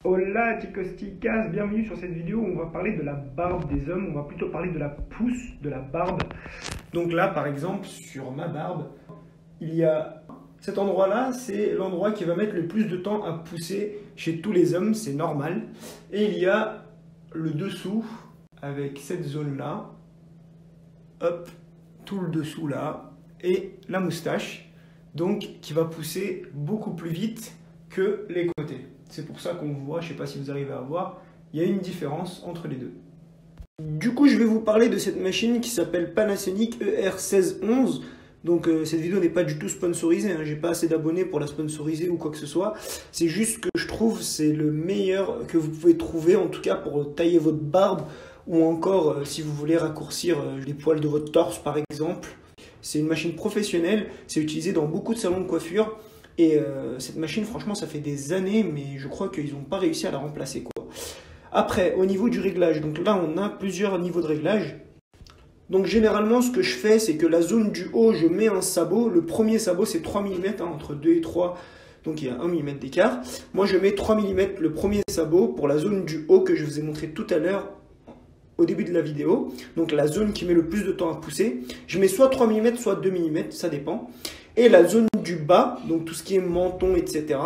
Hola chicos chicas, bienvenue sur cette vidéo où on va parler de la barbe des hommes, on va plutôt parler de la pousse de la barbe. Donc là par exemple sur ma barbe, il y a cet endroit-là, c'est l'endroit qui va mettre le plus de temps à pousser chez tous les hommes, c'est normal. Et il y a le dessous avec cette zone-là, hop, tout le dessous là, et la moustache, donc qui va pousser beaucoup plus vite que les côtés. C'est pour ça qu'on voit, je ne sais pas si vous arrivez à voir, il y a une différence entre les deux. Du coup, je vais vous parler de cette machine qui s'appelle Panasonic ER1611. Donc cette vidéo n'est pas du tout sponsorisée, hein. J'ai pas assez d'abonnés pour la sponsoriser ou quoi que ce soit. C'est juste que je trouve c'est le meilleur que vous pouvez trouver, en tout cas pour tailler votre barbe ou encore si vous voulez raccourcir les poils de votre torse par exemple. C'est une machine professionnelle, c'est utilisé dans beaucoup de salons de coiffure. Et cette machine, franchement, ça fait des années, mais je crois qu'ils n'ont pas réussi à la remplacer, quoi. Après, au niveau du réglage, donc là, on a plusieurs niveaux de réglage. Donc généralement, ce que je fais, c'est que la zone du haut, je mets un sabot. Le premier sabot, c'est 3 mm, hein, entre 2 et 3, donc il y a 1 mm d'écart. Moi, je mets 3 mm le premier sabot pour la zone du haut que je vous ai montré tout à l'heure au début de la vidéo. Donc la zone qui met le plus de temps à pousser. Je mets soit 3 mm, soit 2 mm, ça dépend. Et la zone du bas, donc tout ce qui est menton, etc.,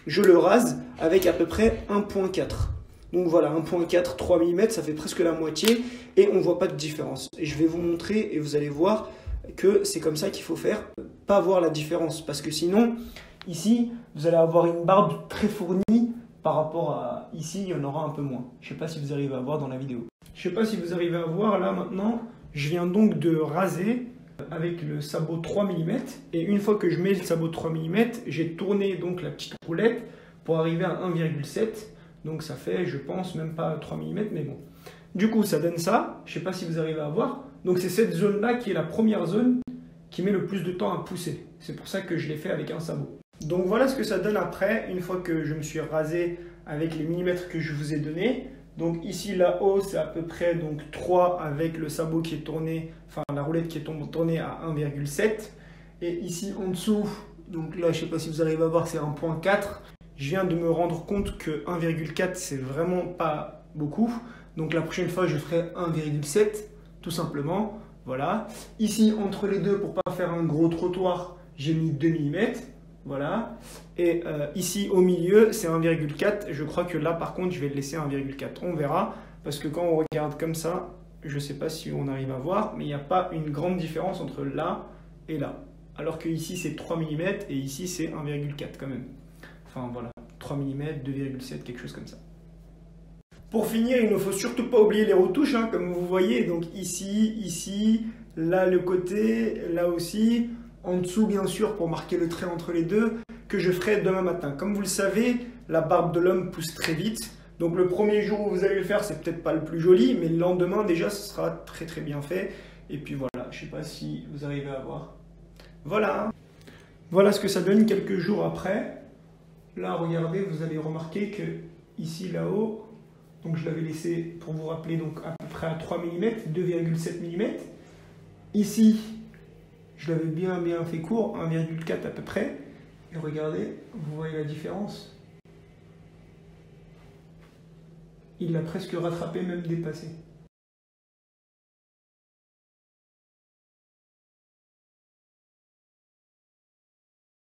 je le rase avec à peu près 1.4. Donc voilà, 1.4, 3 mm, ça fait presque la moitié et on ne voit pas de différence. Et je vais vous montrer et vous allez voir que c'est comme ça qu'il faut faire, pas voir la différence. Parce que sinon, ici, vous allez avoir une barbe très fournie par rapport à ici, il y en aura un peu moins. Je ne sais pas si vous arrivez à voir dans la vidéo. Je ne sais pas si vous arrivez à voir là maintenant, je viens donc de raser avec le sabot 3 mm et une fois que je mets le sabot 3 mm, j'ai tourné donc la petite roulette pour arriver à 1,7, donc ça fait je pense même pas 3 mm, mais bon. Du coup ça donne ça, je sais pas si vous arrivez à voir, donc c'est cette zone là qui est la première zone qui met le plus de temps à pousser, c'est pour ça que je l'ai fait avec un sabot. Donc voilà ce que ça donne après, une fois que je me suis rasé avec les millimètres que je vous ai donnés. Donc ici là-haut c'est à peu près donc 3 avec le sabot qui est tourné, enfin la roulette qui est tournée à 1,7. Et ici en dessous, donc là je ne sais pas si vous arrivez à voir, c'est 1.4. Je viens de me rendre compte que 1,4 c'est vraiment pas beaucoup. Donc la prochaine fois je ferai 1,7 tout simplement. Voilà. Ici entre les deux, pour pas faire un gros trottoir, j'ai mis 2 mm. Voilà, et ici au milieu c'est 1,4, je crois que là par contre je vais le laisser 1,4, on verra, parce que quand on regarde comme ça, je ne sais pas si on arrive à voir, mais il n'y a pas une grande différence entre là et là, alors que ici c'est 3 mm et ici c'est 1,4 quand même, enfin voilà, 3 mm, 2,7, quelque chose comme ça. Pour finir, il ne faut surtout pas oublier les retouches, hein, comme vous voyez, donc ici, là le côté, là aussi. En dessous, bien sûr, pour marquer le trait entre les deux, que je ferai demain matin. Comme vous le savez, la barbe de l'homme pousse très vite. Donc le premier jour où vous allez le faire, c'est peut-être pas le plus joli, mais le lendemain, déjà, ce sera très très bien fait. Et puis voilà, je sais pas si vous arrivez à voir. Voilà. Voilà ce que ça donne quelques jours après. Là, regardez, vous allez remarquer que ici, là-haut, donc je l'avais laissé, pour vous rappeler, donc à peu près à 3 mm, 2,7 mm. Ici, je l'avais bien fait court, 1,4 à peu près. Et regardez, vous voyez la différence. Il l'a presque rattrapé, même dépassé.